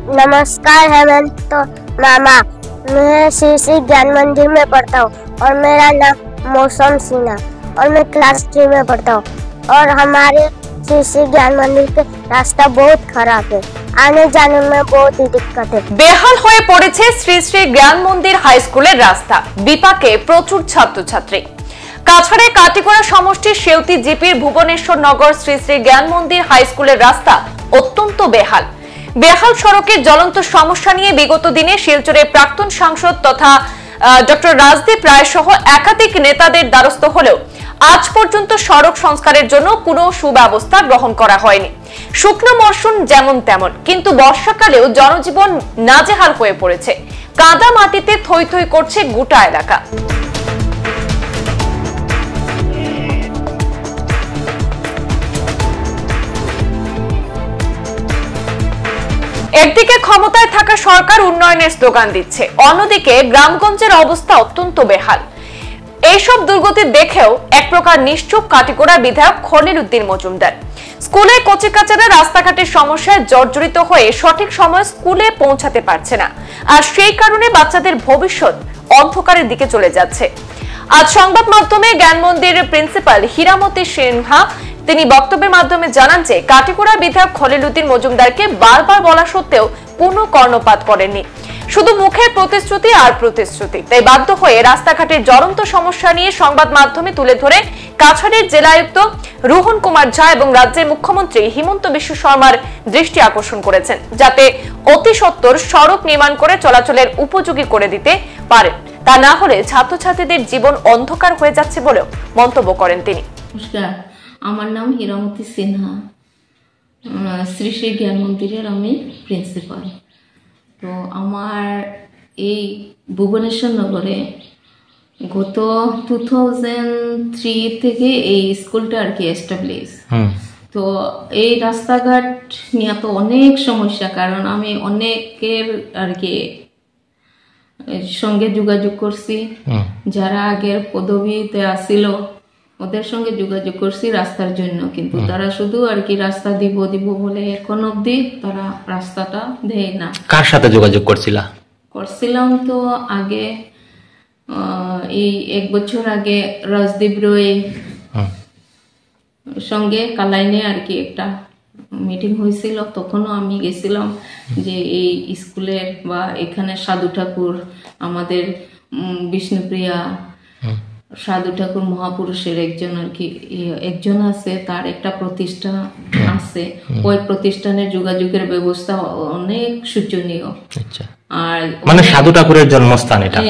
नमस्कार हेमंत मामा। मैं श्री श्री ज्ञान मंदिर में पढ़ता हूँ और मेरा नाम मौसम सिन्हा और मैं क्लास 3 में पढ़ता हूँ। और हमारे श्री श्री ज्ञान मंदिर के रास्ता बहुत खराब है, आने जाने में बहुत ही दिक्कत है। बेहाल হয়ে পড়েছে শ্রী শ্রী জ্ঞান মন্দির হাই স্কুলের রাস্তা, বিপাকে প্রচুর ছাত্রছাত্রী। কাছাড়ে কাটিগড়া সমষ্টির সেউতি জিপির ভুবনেশ্বর নগর শ্রী শ্রী জ্ঞান মন্দির হাই স্কুলের রাস্তা অত্যন্ত বেহাল। বেহাল সড়কের জ্বলন্ত সমস্যা নিয়ে বিগত দিনে শিলচরের প্রাক্তন সাংসদ তথা ডক্টর রাজদীপ রায় সহ একাধিক নেতাদের দ্বারস্থ হলেও আজ পর্যন্ত সড়ক সংস্কারের জন্য কোনো সুব্যবস্থা গ্রহণ করা হয়নি। শুকনো মরশুম যেমন তেমন, কিন্তু বর্ষাকালেও জনজীবন নাজেহাল হয়ে পড়েছে। কাদা মাটিতে থই থই করছে গোটা এলাকা। একদিকে ক্ষমতায় থাকা সরকার উন্নয়নের স্লোগান দিচ্ছে, অন্যদিকে গ্রামগঞ্জের অবস্থা অত্যন্ত বেহাল। এইসব দুর্গতি দেখেও এক প্রকার নিশ্চুপ কাটিগড়া বিধায়ক খলিল উদ্দিন মজুমদার। স্কুলে কচিকাচারা রাস্তাঘাটের সমস্যায় জর্জরিত হয়ে সঠিক সময় স্কুলে পৌঁছাতে পারছে না, আর সেই কারণে বাচ্চাদের ভবিষ্যৎ অন্ধকারের দিকে চলে যাচ্ছে। আজ সংবাদ মাধ্যমে জ্ঞান মন্দিরের প্রিন্সিপাল হীরামতি সিনহা তিনি বক্তব্যের মাধ্যমে জানান যে কাটিগড়া বিধায়ক খলিল উদ্দিন মজুমদারকে বারবার বলা সত্ত্বেও কোনো কর্ণপাত করেননি, শুধু মুখের প্রতিশ্রুতি আর প্রতিশ্রুতি। তাই বাধ্য হয়ে রাস্তাঘাটের জ্বলন্ত সমস্যা নিয়ে সংবাদ মাধ্যমে তুলে ধরে কাছাড়ের জেলায়ুক্ত রোহন কুমার ঝা এবং রাজ্যের মুখ্যমন্ত্রী হিমন্ত বিশ্ব শর্মার দৃষ্টি আকর্ষণ করেছেন, যাতে অতি সত্বর সড়ক নির্মাণ করে চলাচলের উপযোগী করে দিতে পারেন। তা না হলে ছাত্রছাত্রীদের জীবন অন্ধকার হয়ে যাচ্ছে বলেও মন্তব্য করেন তিনি। নমস্কার, আমার নাম হীরামতি সিনহা, শ্রী শ্রী জ্ঞান মন্দিরের আমি প্রিন্সিপাল। তো আমার এই ভুবনেশ্বর নগরে গত 2003 থেকে এই স্কুলটা আর কি এস্টাবলিশ। তো এই রাস্তাঘাট নিয়ে তো অনেক সমস্যা, কারণ আমি অনেকের আর কি সঙ্গে যোগাযোগ করছি, যারা আগের পদবিতে আসিল ওদের সঙ্গে যোগাযোগ করছি রাস্তার জন্য, কিন্তু তারা শুধু আর কি রাস্তা দিব বলে এখন অবধি তারা রাস্তাটা দেয় না। কার সাথে যোগাযোগ করছিলাম তো আগে, এই 1 বছর আগে রাজদীপ রয় সঙ্গে কালাইনে আর কি একটা মিটিং হয়েছিল, তখনও আমি গেছিলাম যে এই স্কুলের বা এখানে সাধু ঠাকুর, আমাদের বিষ্ণুপ্রিয়া সাধু ঠাকুর মহাপুরুষের একজন আর কি একজন আছে, তার একটা প্রতিষ্ঠান আছে, ওই প্রতিষ্ঠানের যোগাযোগের ব্যবস্থা অনেক শোচনীয়। আর মানে সাধু ঠাকুরের জন্মস্থান এটা,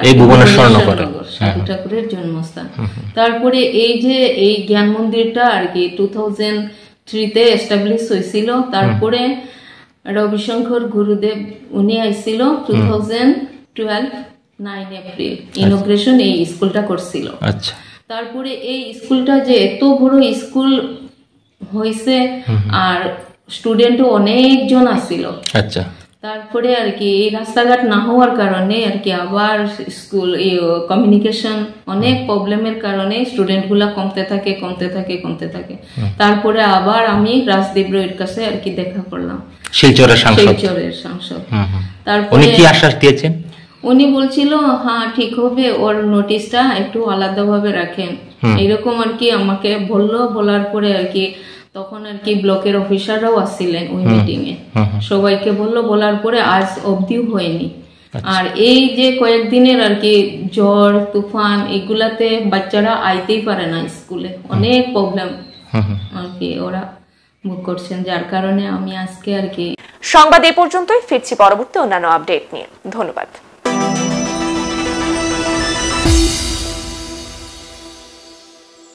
এই ভুবনেশ্বর নগর সাধু ঠাকুরের জন্মস্থান। তারপরে এই যে এই জ্ঞান মন্দিরটা আর কি 2003 তে এস্টাবলিশ হয়েছিল। তারপরে রবিশঙ্কর গুরুদেব উনি আইছিল 2012 9 এপ্রিল ইনোগ্রেশন এই স্কুলটা করছিল। আচ্ছা, তারপরে এই স্কুলটা যে এত বড় স্কুল হয়েছে আর স্টুডেন্টও অনেকজন আসছিল। আচ্ছা, তারপরে আর কি এই রাস্তাঘাট না হওয়ার কারণে আর কি আবার স্কুল কমিউনিকেশন অনেক প্রবলেমের কারণে স্টুডেন্ট গুলা কমতে থাকে। তারপরে আবার আমি রাজদীপ রয়ের কাছে আর কি দেখা করলাম, শিলচরের সাংসদ। তারপরে উনি কি আশ্বাস দিয়েছেন? উনি বলছিল হ্যাঁ ঠিক হবে, ওর নোটিশটা একটু আলাদাভাবে রাখেন, এরকম আর কি আমাকে বলার পরে আর কি তখন আর কি ব্লকের অফিসাররাও আসছিলেন ওই মিটিং এ, সবাইকে বলার পরে আজ অবধিও হয়নি। আর এই যে কয়েকদিনের আর কি ঝড় তুফান এগুলাতে বাচ্চারা আইতেই পারে না স্কুলে, অনেক প্রবলেম আর কি ওরা ভোগ করছেন, যার কারণে আমি আজকে আর কি সংবাদ এ পর্যন্তই। ফিরছি পরবর্তী অন্যান্য আপডেট নিয়ে। ধন্যবাদ।